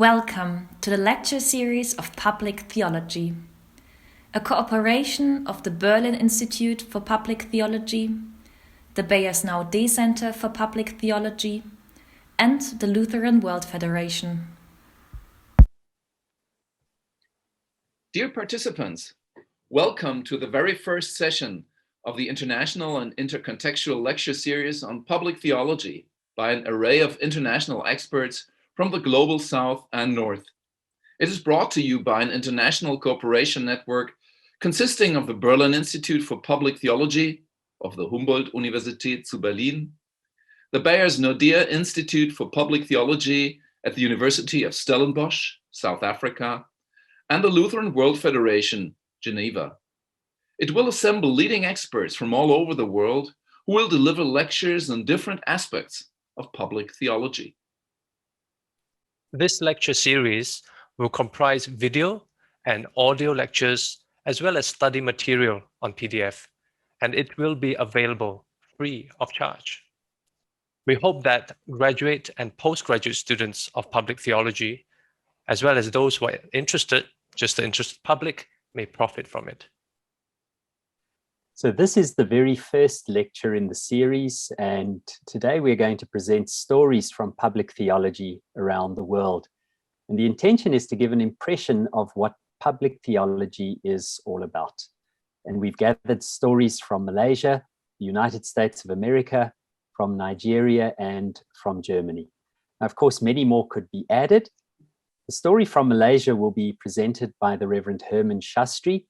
Welcome to the lecture series of Public Theology, a cooperation of the Berlin Institute for Public Theology, the Beiersnau D Center for Public Theology, and the Lutheran World Federation. Dear participants, welcome to the very first session of the International and Intercontextual Lecture Series on Public Theology by an array of international experts from the Global South and North. It is brought to you by an international cooperation network consisting of the Berlin Institute for Public Theology of the Humboldt-Universität zu Berlin, the Beiersnau D Institute for Public Theology at the University of Stellenbosch, South Africa, and the Lutheran World Federation, Geneva. It will assemble leading experts from all over the world who will deliver lectures on different aspects of public theology. This lecture series will comprise video and audio lectures as well as study material on PDF, and it will be available free of charge. We hope that graduate and postgraduate students of public theology, as well as those who are interested, just the interested public, may profit from it. So this is the very first lecture in the series, and today we're going to present stories from public theology around the world. And the intention is to give an impression of what public theology is all about. And we've gathered stories from Malaysia, the United States of America, from Nigeria, and from Germany. Now, of course, many more could be added. The story from Malaysia will be presented by the Reverend Hermen Shastri,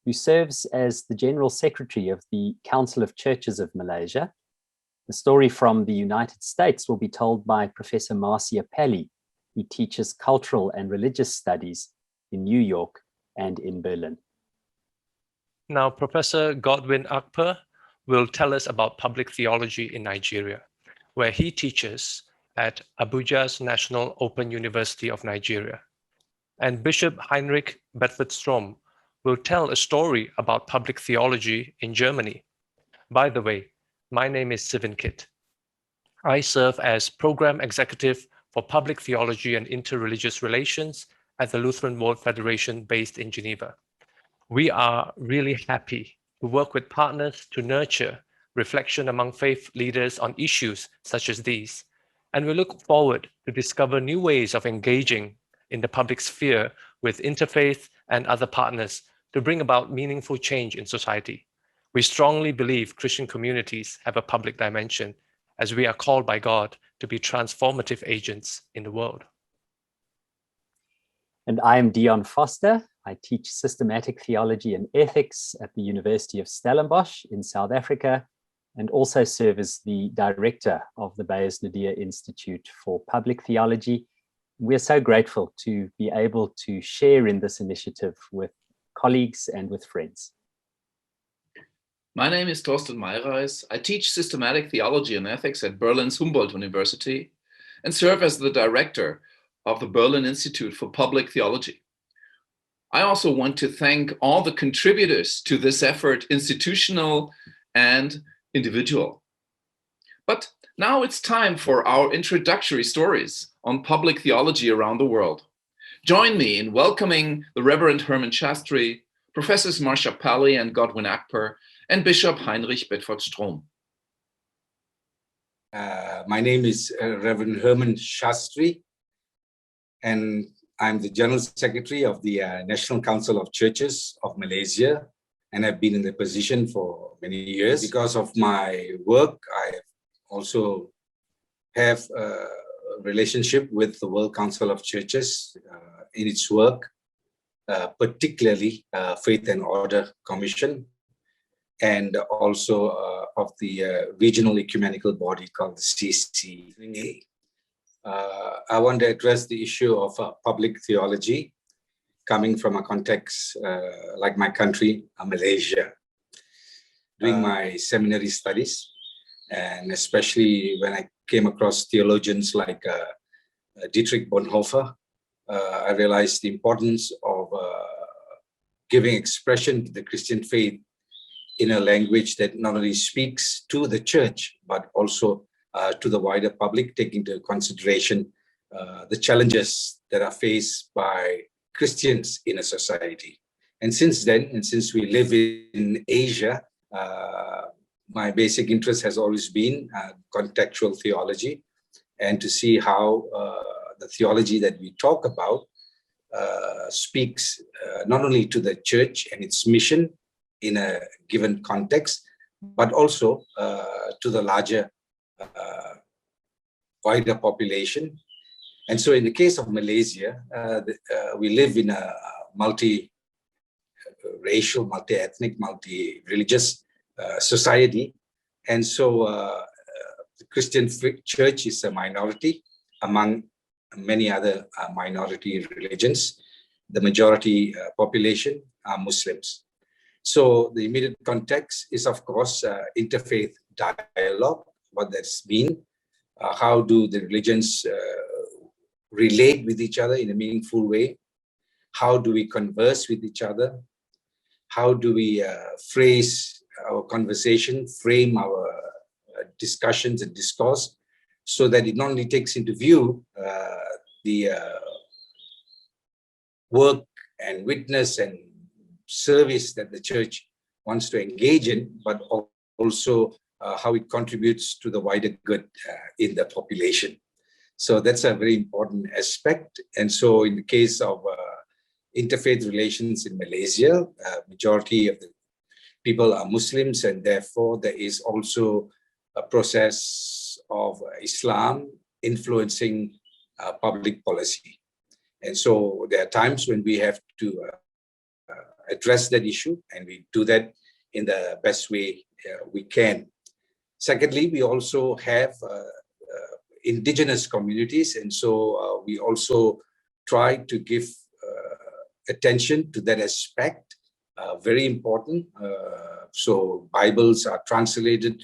who serves as the General Secretary of the Council of Churches of Malaysia. The story from the United States will be told by Professor Marcia, who teaches cultural and religious studies in New York and in Berlin. Now, Professor Godwin Akper will tell us about public theology in Nigeria, where he teaches at Abuja's National Open University of Nigeria. And Bishop Heinrich Bedford-Strohm will tell a story about public theology in Germany. By the way, my name is Sivin. I serve as Program Executive for Public Theology and Interreligious Relations at the Lutheran World Federation based in Geneva. We are really happy to work with partners to nurture reflection among faith leaders on issues such as these. And we look forward to discover new ways of engaging in the public sphere with interfaith and other partners to bring about meaningful change in society. We strongly believe Christian communities have a public dimension, as we are called by God to be transformative agents in the world. And I am Dion Forster. I teach systematic theology and ethics at the University of Stellenbosch in South Africa, and also serve as the director of the Beiersnau D Institute for Public Theology. We're so grateful to be able to share in this initiative with colleagues and with friends. My name is Torsten Meireis. I teach systematic theology and ethics at Berlin's Humboldt University and serve as the director of the Berlin Institute for Public Theology. I also want to thank all the contributors to this effort, institutional and individual. But now it's time for our introductory stories on public theology around the world. Join me in welcoming the Reverend Hermen Shastri, Professors Marcia and Godwin Akper, and Bishop Heinrich Bedford-Strohm. My name is Reverend Hermen Shastri, and I'm the General Secretary of the National Council of Churches of Malaysia, and I've been in the position for many years. Because of my work, I also have a relationship with the World Council of Churches in its work, particularly Faith and Order Commission, and also of the regional ecumenical body called the CCA. I want to address the issue of public theology coming from a context like my country, Malaysia. During my seminary studies, and especially when I came across theologians like Dietrich Bonhoeffer, I realized the importance of giving expression to the Christian faith in a language that not only speaks to the church, but also to the wider public, taking into consideration the challenges that are faced by Christians in a society. And since then, and since we live in Asia, my basic interest has always been contextual theology, and to see how the theology that we talk about speaks not only to the church and its mission in a given context, but also to the larger, wider population. And so in the case of Malaysia, we live in a multi-racial, multi-ethnic, multi-religious society. And so the Christian church is a minority among many other minority religions. The majority population are Muslims. So the immediate context is, of course, interfaith dialogue, what that's been. How do the religions relate with each other in a meaningful way? How do we converse with each other? How do we phrase our conversation, frame our discussions and discourse, so that it not only takes into view the work and witness and service that the church wants to engage in, but also how it contributes to the wider good in the population. So that's a very important aspect. And so in the case of interfaith relations in Malaysia, majority of the people are Muslims, and therefore there is also a process of Islam influencing public policy. And so there are times when we have to address that issue, and we do that in the best way we can. Secondly, we also have indigenous communities, and so we also try to give attention to that aspect, very important. So Bibles are translated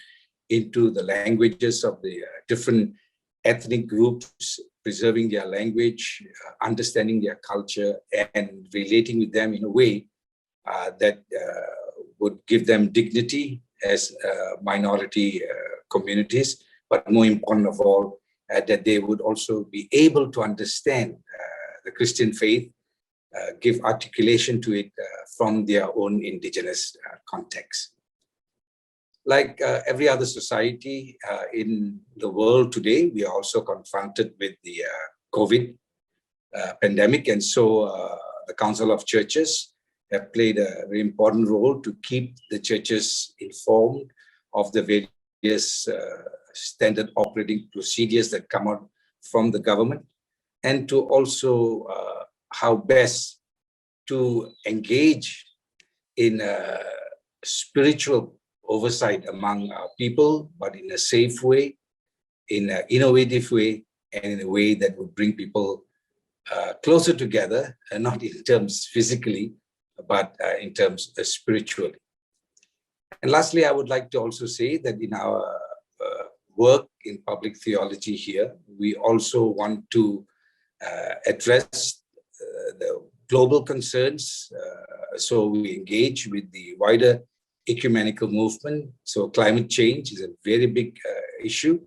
into the languages of the different ethnic groups, preserving their language, understanding their culture, and relating with them in a way that would give them dignity as minority communities, but more important of all, that they would also be able to understand the Christian faith, give articulation to it from their own indigenous context. Like every other society in the world today, we are also confronted with the COVID pandemic. And so the Council of Churches have played a very important role to keep the churches informed of the various standard operating procedures that come out from the government, and to also how best to engage in spiritual oversight among our people, but in a safe way, in an innovative way, and in a way that would bring people closer together, and not in terms physically, but in terms spiritually. And lastly, I would like to also say that in our work in public theology here, we also want to address the global concerns. So we engage with the wider ecumenical movement. So climate change is a very big issue.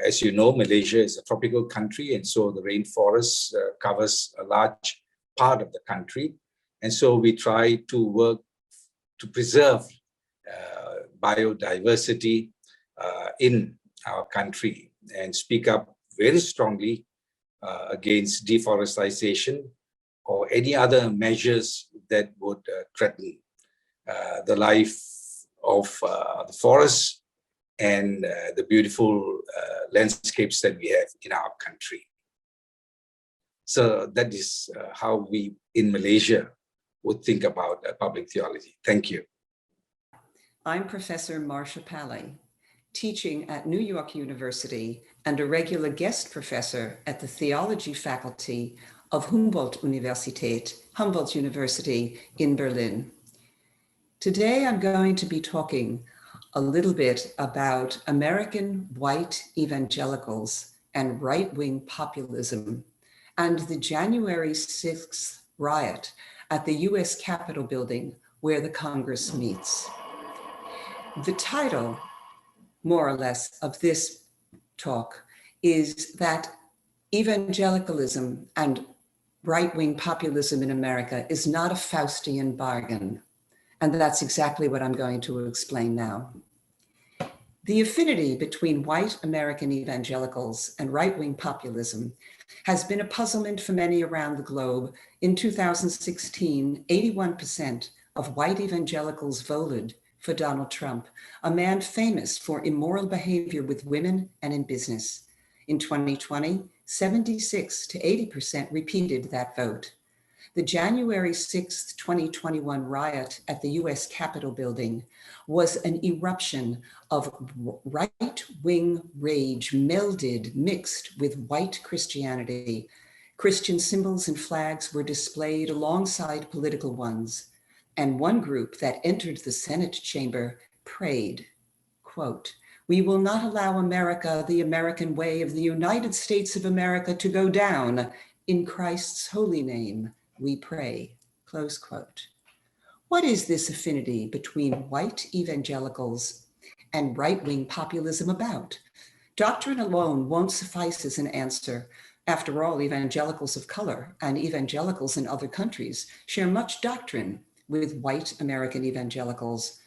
As you know, Malaysia is a tropical country, and so the rainforest covers a large part of the country. And so we try to work to preserve biodiversity in our country, and speak up very strongly against deforestation or any other measures that would threaten the life of the forest and the beautiful landscapes that we have in our country. So that is how we in Malaysia would think about public theology. Thank you. I'm Professor Marcia, teaching at New York University and a regular guest professor at the Theology faculty of Humboldt University in Berlin. Today, I'm going to be talking a little bit about American white evangelicals and right-wing populism and the January 6th riot at the US Capitol building where the Congress meets. The title, more or less, of this talk is that Evangelicalism and right-wing populism in America is not a Faustian bargain, and that's exactly what I'm going to explain now. The affinity between white American evangelicals and right-wing populism has been a puzzlement for many around the globe. In 2016, 81% of white evangelicals voted for Donald Trump, a man famous for immoral behavior with women and in business. In 2020, 76 to 80% repeated that vote. The January 6, 2021 riot at the US Capitol building was an eruption of right-wing rage mixed with white Christianity. Christian symbols and flags were displayed alongside political ones. And one group that entered the Senate chamber prayed, quote, "We will not allow America, the American way of the United States of America, to go down. In Christ's holy name, we pray," close quote. What is this affinity between white evangelicals and right-wing populism about? Doctrine alone won't suffice as an answer. After all, evangelicals of color and evangelicals in other countries share much doctrine with white American evangelicals,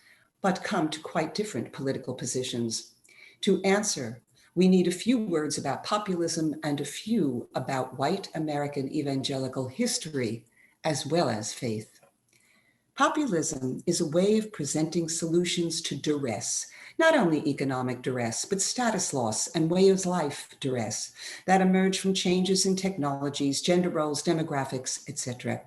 but come to quite different political positions. To answer, we need a few words about populism and a few about white American evangelical history, as well as faith. Populism is a way of presenting solutions to duress, not only economic duress, but status loss and way of life duress that emerge from changes in technologies, gender roles, demographics, etc.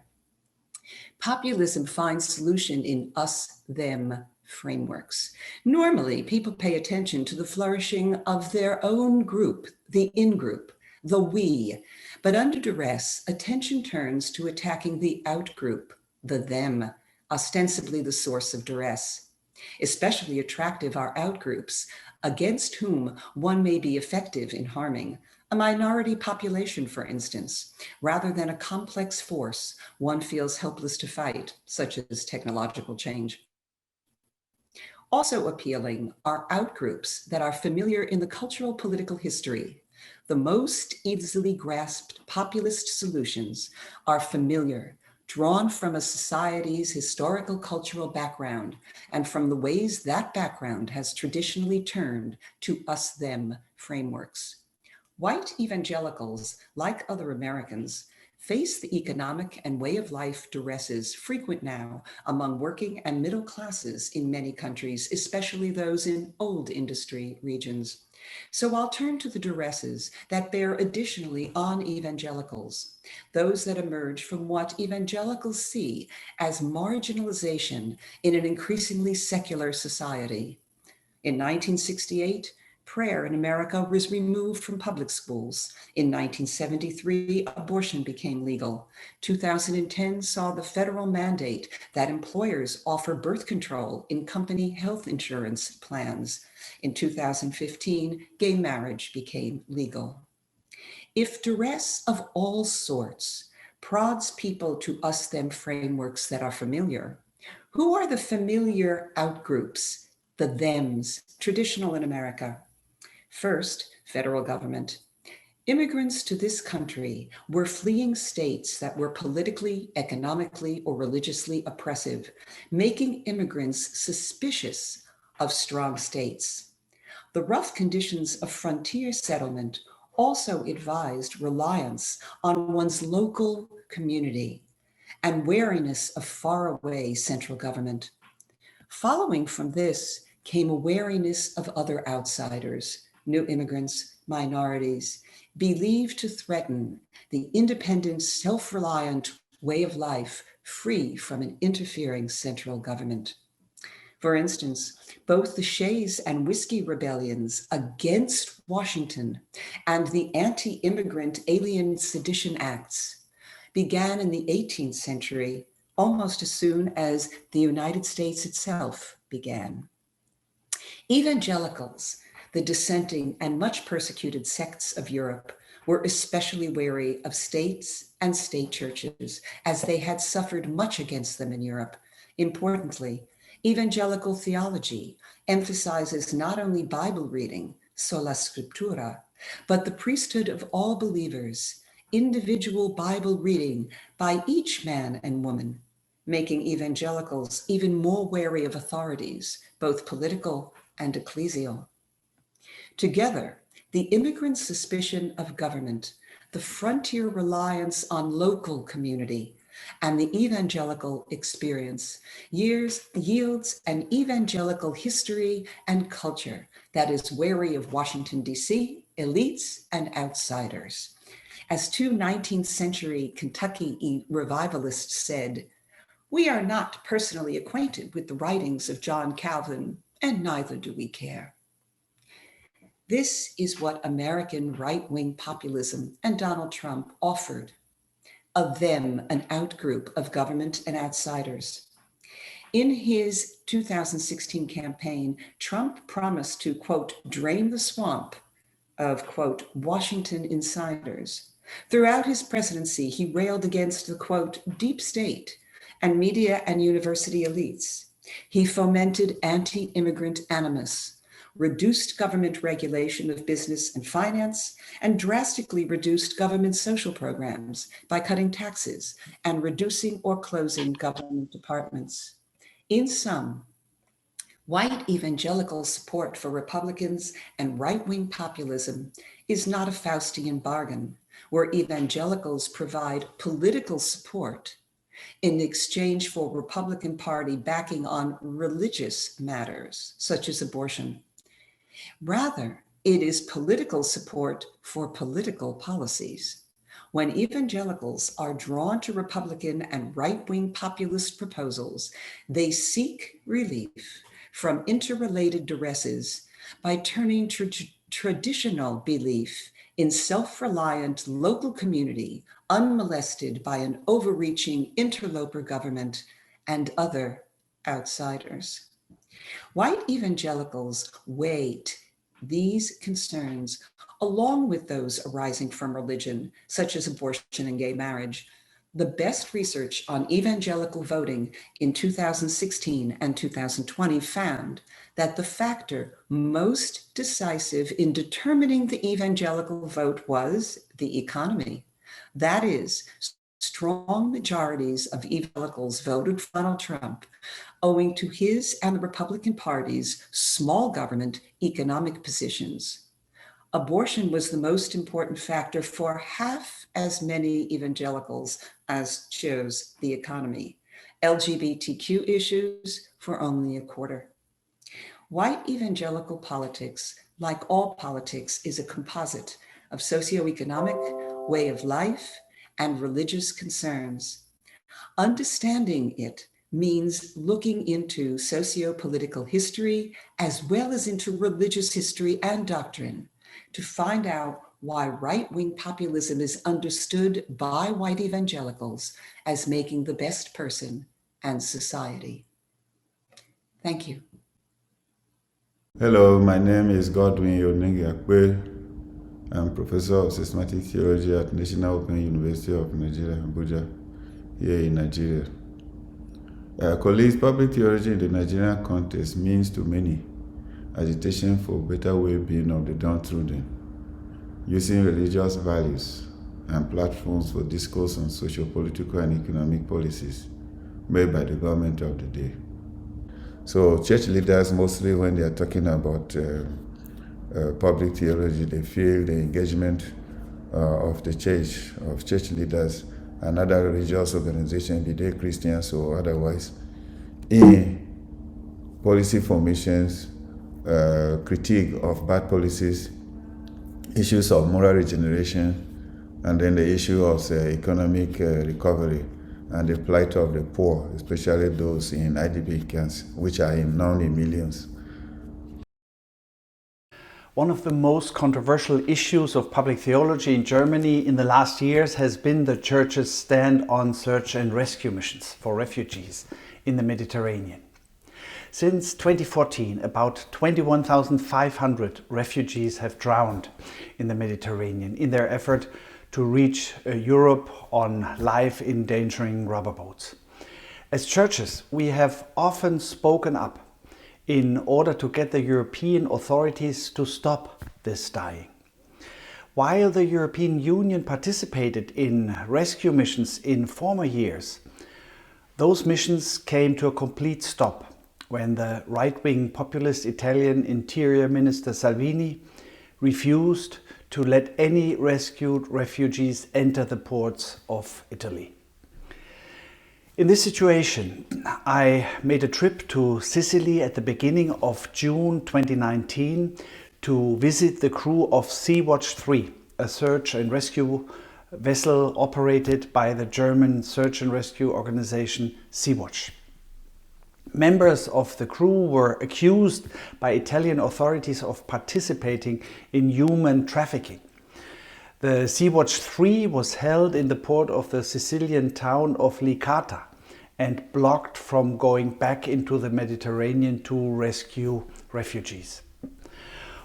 Populism finds solution in us-them frameworks. Normally, people pay attention to the flourishing of their own group, the in-group, the we, but under duress, attention turns to attacking the out-group, the them, ostensibly the source of duress. Especially attractive are out-groups, against whom one may be effective in harming, a minority population, for instance, rather than a complex force one feels helpless to fight, such as technological change. Also appealing are outgroups that are familiar in the cultural political history. The most easily grasped populist solutions are familiar, drawn from a society's historical cultural background and from the ways that background has traditionally turned to us-them frameworks. White evangelicals, like other Americans, face the economic and way of life duresses frequent now among working and middle classes in many countries, especially those in old industry regions. So I'll turn to the duresses that bear additionally on evangelicals, those that emerge from what evangelicals see as marginalization in an increasingly secular society. In 1968, prayer in America was removed from public schools. In 1973, abortion became legal. 2010 saw the federal mandate that employers offer birth control in company health insurance plans. In 2015, gay marriage became legal. If duress of all sorts prods people to us-them frameworks that are familiar, who are the familiar outgroups, the thems, traditional in America? First, federal government. Immigrants to this country were fleeing states that were politically, economically, or religiously oppressive, making immigrants suspicious of strong states. The rough conditions of frontier settlement also advised reliance on one's local community and wariness of faraway central government. Following from this came a wariness of other outsiders, new immigrants, minorities, believed to threaten the independent, self-reliant way of life free from an interfering central government. For instance, both the Shays and Whiskey rebellions against Washington and the anti-immigrant Alien Sedition Acts began in the 18th century, almost as soon as the United States itself began. Evangelicals, the dissenting and much persecuted sects of Europe, were especially wary of states and state churches, as they had suffered much against them in Europe. Importantly, evangelical theology emphasizes not only Bible reading, sola scriptura, but the priesthood of all believers, individual Bible reading by each man and woman, making evangelicals even more wary of authorities, both political and ecclesial. Together, the immigrant suspicion of government, the frontier reliance on local community, and the evangelical experience yields an evangelical history and culture that is wary of Washington, D.C., elites, and outsiders. As two 19th century Kentucky revivalists said, "We are not personally acquainted with the writings of John Calvin, and neither do we care." This is what American right-wing populism and Donald Trump offered. Of them, an outgroup of government and outsiders. In his 2016 campaign, Trump promised to, quote, drain the swamp of, quote, Washington insiders. Throughout his presidency, he railed against the, quote, deep state and media and university elites. He fomented anti-immigrant animus, reduced government regulation of business and finance, and drastically reduced government social programs by cutting taxes and reducing or closing government departments. In sum, white evangelical support for Republicans and right-wing populism is not a Faustian bargain where evangelicals provide political support in exchange for Republican Party backing on religious matters, such as abortion. Rather, it is political support for political policies. When evangelicals are drawn to Republican and right-wing populist proposals, they seek relief from interrelated duresses by turning to traditional belief in self-reliant local community, unmolested by an overreaching interloper government and other outsiders. White evangelicals weight these concerns along with those arising from religion, such as abortion and gay marriage. The best research on evangelical voting in 2016 and 2020 found that the factor most decisive in determining the evangelical vote was the economy. That is, strong majorities of evangelicals voted for Donald Trump owing to his and the Republican Party's small government economic positions. Abortion was the most important factor for half as many evangelicals as chose the economy. LGBTQ issues for only a quarter. White evangelical politics, like all politics, is a composite of socioeconomic, way of life, and religious concerns. Understanding it means looking into socio-political history as well as into religious history and doctrine to find out why right-wing populism is understood by white evangelicals as making the best person and society. Thank you. Hello, my name is Godwin Akper. I'm Professor of Systematic Theology at National Open University of Nigeria, Abuja, here in Nigeria. Colleagues, public theology in the Nigerian context means to many agitation for better well-being of the downtrodden, using religious values and platforms for discourse on socio-political and economic policies made by the government of the day. So church leaders, mostly when they are talking about public theology, they feel the engagement of the church, of church leaders and other religious organizations, be they Christians or otherwise, in policy formations, critique of bad policies, issues of moral regeneration, and then the issue of economic recovery and the plight of the poor, especially those in IDP camps, which are known in millions. One of the most controversial issues of public theology in Germany in the last years has been the Church's stand on search and rescue missions for refugees in the Mediterranean. Since 2014, about 21,500 refugees have drowned in the Mediterranean in their effort to reach Europe on life-endangering rubber boats. As churches, we have often spoken up in order to get the European authorities to stop this dying. While the European Union participated in rescue missions in former years, those missions came to a complete stop when the right-wing populist Italian Interior Minister Salvini refused to let any rescued refugees enter the ports of Italy. In this situation, I made a trip to Sicily at the beginning of June 2019 to visit the crew of Sea-Watch 3, a search and rescue vessel operated by the German search and rescue organization Sea-Watch. Members of the crew were accused by Italian authorities of participating in human trafficking. The Sea-Watch 3 was held in the port of the Sicilian town of Licata and blocked from going back into the Mediterranean to rescue refugees.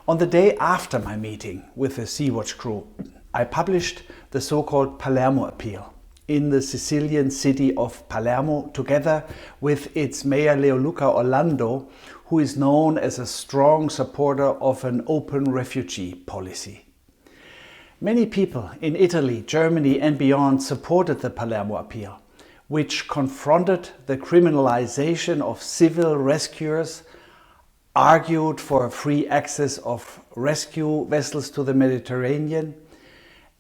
On the day after my meeting with the Sea-Watch crew, I published the so-called Palermo Appeal in the Sicilian city of Palermo, together with its mayor Leoluca Orlando, who is known as a strong supporter of an open refugee policy. Many people in Italy, Germany and beyond supported the Palermo Appeal, which confronted the criminalization of civil rescuers, argued for free access of rescue vessels to the Mediterranean,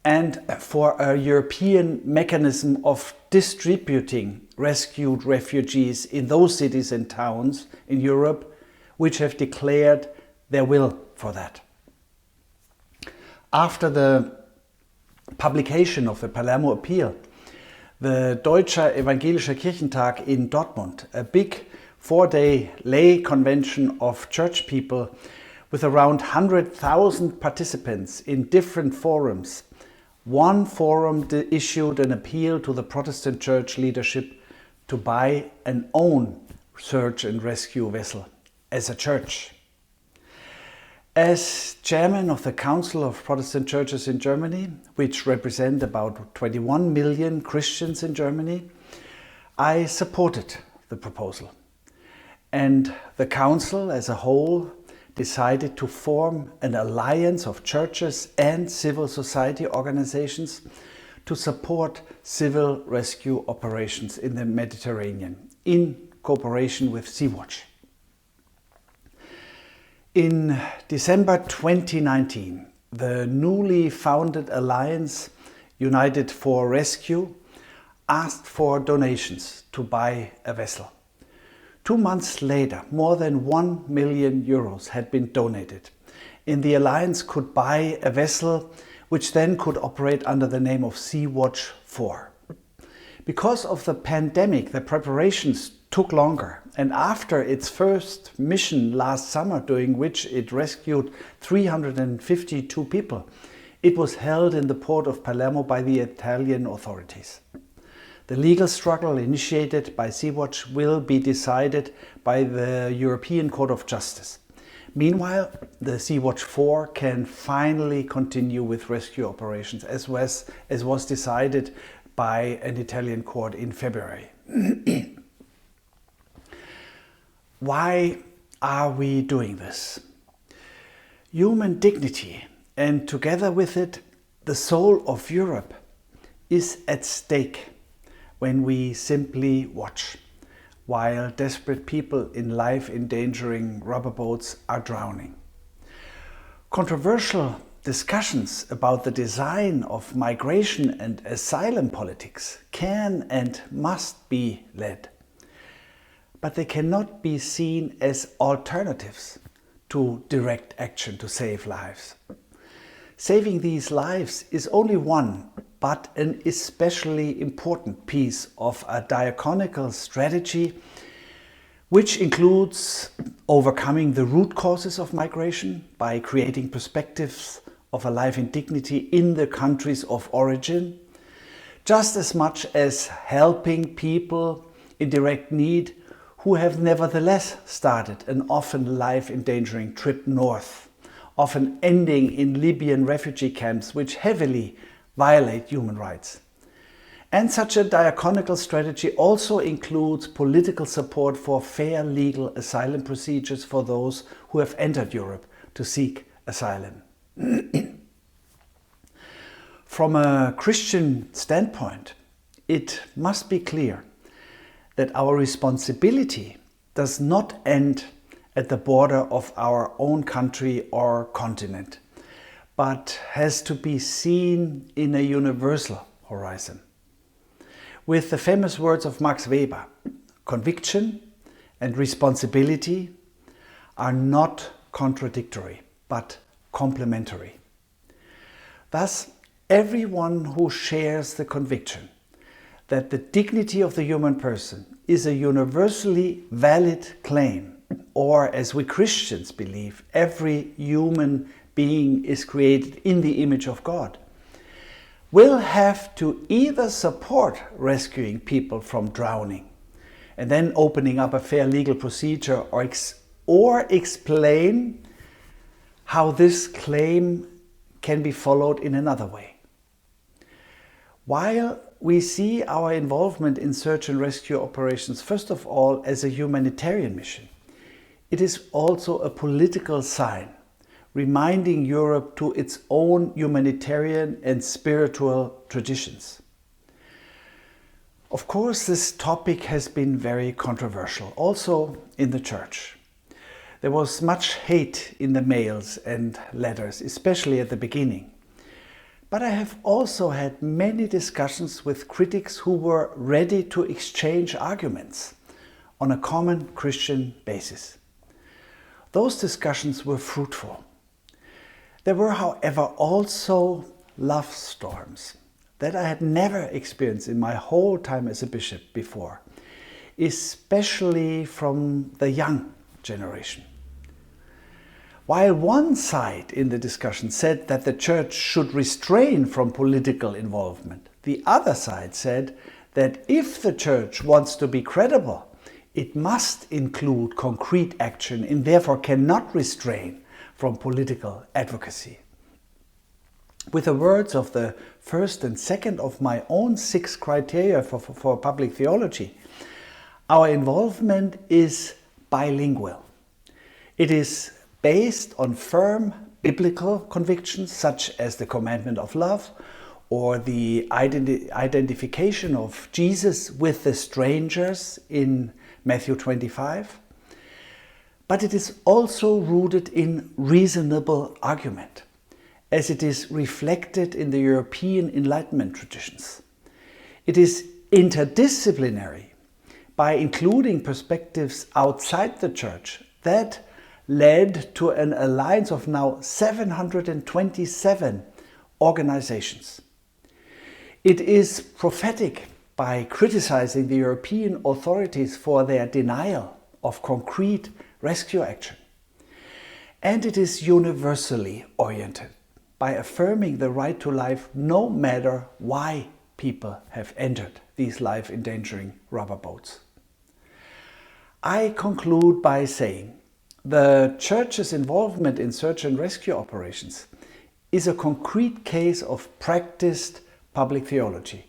and for a European mechanism of distributing rescued refugees in those cities and towns in Europe which have declared their will for that. After the publication of the Palermo Appeal, the Deutscher Evangelischer Kirchentag in Dortmund, a big 4-day lay convention of church people with around 100,000 participants in different forums. One forum issued an appeal to the Protestant church leadership to buy an own search and rescue vessel as a church. As chairman of the Council of Protestant Churches in Germany, which represent about 21 million Christians in Germany, I supported the proposal. And the Council as a whole decided to form an alliance of churches and civil society organizations to support civil rescue operations in the Mediterranean in cooperation with Sea-Watch. In December 2019, the newly founded alliance United for Rescue asked for donations to buy a vessel. 2 months later, more than 1 million euros had been donated, and the alliance could buy a vessel which then could operate under the name of Sea-Watch 4. Because of the pandemic, the preparations took longer, and after its first mission last summer, during which it rescued 352 people, it was held in the port of Palermo by the Italian authorities. The legal struggle initiated by Sea-Watch will be decided by the European Court of Justice. Meanwhile, the Sea-Watch 4 can finally continue with rescue operations, as was decided by an Italian court in February. Why are we doing this? Human dignity, and together with it, the soul of Europe, is at stake when we simply watch, while desperate people in life-endangering rubber boats are drowning. Controversial discussions about the design of migration and asylum politics can and must be led, but they cannot be seen as alternatives to direct action to save lives. Saving these lives is only one, but an especially important piece of a diaconical strategy, which includes overcoming the root causes of migration by creating perspectives of a life in dignity in the countries of origin, just as much as helping people in direct need who have nevertheless started an often life-endangering trip north, often ending in Libyan refugee camps which heavily violate human rights. And such a diaconical strategy also includes political support for fair legal asylum procedures for those who have entered Europe to seek asylum. From a Christian standpoint, it must be clear that our responsibility does not end at the border of our own country or continent, but has to be seen in a universal horizon. With the famous words of Max Weber, conviction and responsibility are not contradictory, but complementary. Thus, everyone who shares the conviction that the dignity of the human person is a universally valid claim, or as we Christians believe, every human being is created in the image of God, will have to either support rescuing people from drowning and then opening up a fair legal procedure, or explain how this claim can be followed in another way. While we see our involvement in search and rescue operations, first of all, as a humanitarian mission, it is also a political sign, reminding Europe to its own humanitarian and spiritual traditions. Of course, this topic has been very controversial, also in the Church. There was much hate in the mails and letters, especially at the beginning. But I have also had many discussions with critics who were ready to exchange arguments on a common Christian basis. Those discussions were fruitful. There were, however, also love storms that I had never experienced in my whole time as a bishop before, especially from the young generation. While one side in the discussion said that the Church should refrain from political involvement, the other side said that if the Church wants to be credible, it must include concrete action and therefore cannot restrain from political advocacy. With the words of the first and second of my own 6 criteria for public theology, our involvement is bilingual. It is based on firm biblical convictions such as the commandment of love or the identification of Jesus with the strangers in Matthew 25. But it is also rooted in reasonable argument, as it is reflected in the European Enlightenment traditions. It is interdisciplinary by including perspectives outside the Church that led to an alliance of now 727 organizations. It is prophetic by criticizing the European authorities for their denial of concrete rescue action. And it is universally oriented by affirming the right to life no matter why people have entered these life-endangering rubber boats. I conclude by saying the Church's involvement in search and rescue operations is a concrete case of practiced public theology,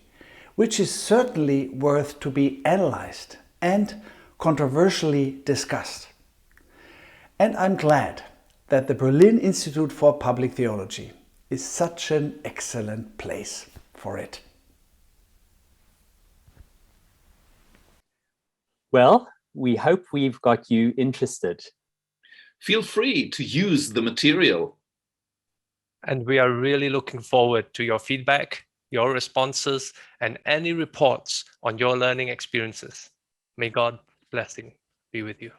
which is certainly worth to be analyzed and controversially discussed. And I'm glad that the Berlin Institute for Public Theology is such an excellent place for it. Well, we hope we've got you interested. Feel free to use the material. And we are really looking forward to your feedback, your responses, and any reports on your learning experiences. May God's blessing be with you.